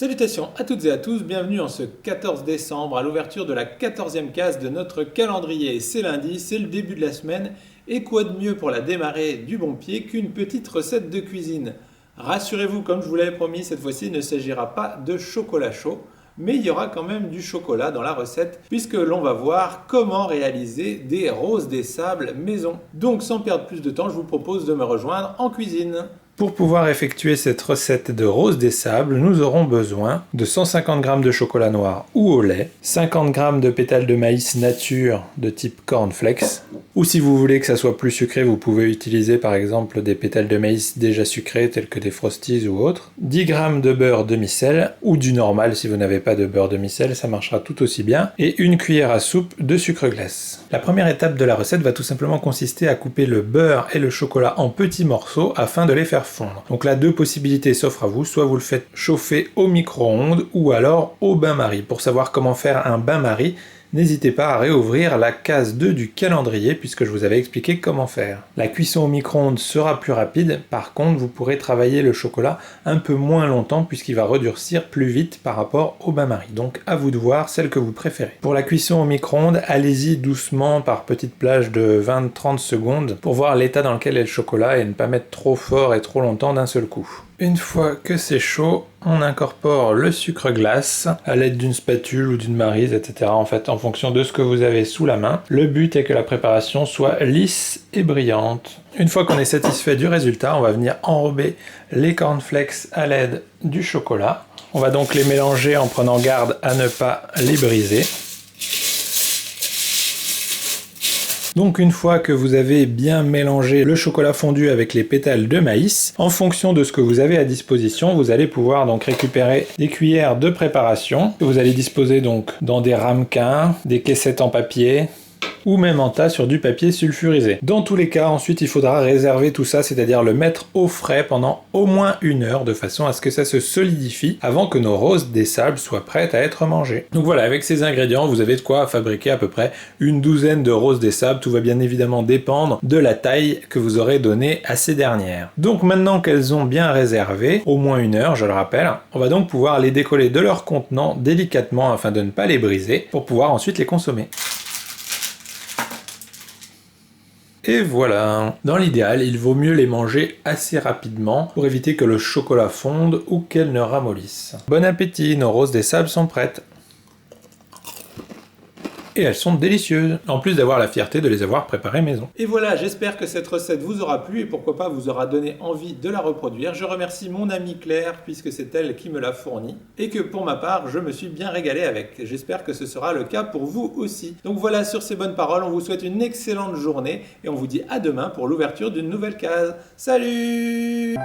Salutations à toutes et à tous, bienvenue en ce 14 décembre à l'ouverture de la 14e case de notre calendrier. C'est lundi, c'est le début de la semaine et quoi de mieux pour la démarrer du bon pied qu'une petite recette de cuisine. Rassurez-vous, comme je vous l'avais promis, cette fois-ci il ne s'agira pas de chocolat chaud, mais il y aura quand même du chocolat dans la recette puisque l'on va voir comment réaliser des roses des sables maison. Donc sans perdre plus de temps, je vous propose de me rejoindre en cuisine. Pour pouvoir effectuer cette recette de rose des sables, nous aurons besoin de 150 g de chocolat noir ou au lait, 50 g de pétales de maïs nature de type cornflakes, ou si vous voulez que ça soit plus sucré, vous pouvez utiliser par exemple des pétales de maïs déjà sucrés tels que des frosties ou autres, 10 g de beurre demi-sel, ou du normal si vous n'avez pas de beurre demi-sel, ça marchera tout aussi bien, et une cuillère à soupe de sucre glace. La première étape de la recette va tout simplement consister à couper le beurre et le chocolat en petits morceaux afin de les faire fondre. Donc là, deux possibilités s'offrent à vous, soit vous le faites chauffer au micro-ondes ou alors au bain-marie. Pour savoir comment faire un bain-marie, n'hésitez pas à réouvrir la case 2 du calendrier puisque je vous avais expliqué comment faire. La cuisson au micro-ondes sera plus rapide, par contre vous pourrez travailler le chocolat un peu moins longtemps puisqu'il va redurcir plus vite par rapport au bain-marie. Donc à vous de voir celle que vous préférez. Pour la cuisson au micro-ondes, allez-y doucement par petites plages de 20-30 secondes pour voir l'état dans lequel est le chocolat et ne pas mettre trop fort et trop longtemps d'un seul coup. Une fois que c'est chaud, on incorpore le sucre glace à l'aide d'une spatule ou d'une maryse, etc. En fait, en fonction de ce que vous avez sous la main. Le but est que la préparation soit lisse et brillante. Une fois qu'on est satisfait du résultat, on va venir enrober les cornflakes à l'aide du chocolat. On va donc les mélanger en prenant garde à ne pas les briser. Donc une fois que vous avez bien mélangé le chocolat fondu avec les pétales de maïs, en fonction de ce que vous avez à disposition, vous allez pouvoir donc récupérer des cuillères de préparation que vous allez disposer donc dans des ramequins, des caissettes en papier, ou même en tas sur du papier sulfurisé. Dans tous les cas, ensuite il faudra réserver tout ça, c'est-à-dire le mettre au frais pendant au moins 1 heure de façon à ce que ça se solidifie avant que nos roses des sables soient prêtes à être mangées. Donc voilà, avec ces ingrédients, vous avez de quoi fabriquer à peu près une douzaine de roses des sables. Tout va bien évidemment dépendre de la taille que vous aurez donnée à ces dernières. Donc maintenant qu'elles ont bien réservé, au moins 1 heure, je le rappelle, on va donc pouvoir les décoller de leur contenant délicatement afin de ne pas les briser pour pouvoir ensuite les consommer. Et voilà. Dans l'idéal, il vaut mieux les manger assez rapidement pour éviter que le chocolat fonde ou qu'elles ne ramollissent. Bon appétit, nos roses des sables sont prêtes. Et elles sont délicieuses, en plus d'avoir la fierté de les avoir préparées maison. Et voilà, j'espère que cette recette vous aura plu et pourquoi pas vous aura donné envie de la reproduire. Je remercie mon amie Claire puisque c'est elle qui me l'a fournie et que pour ma part, je me suis bien régalé avec. J'espère que ce sera le cas pour vous aussi. Donc voilà, sur ces bonnes paroles, on vous souhaite une excellente journée et on vous dit à demain pour l'ouverture d'une nouvelle case. Salut!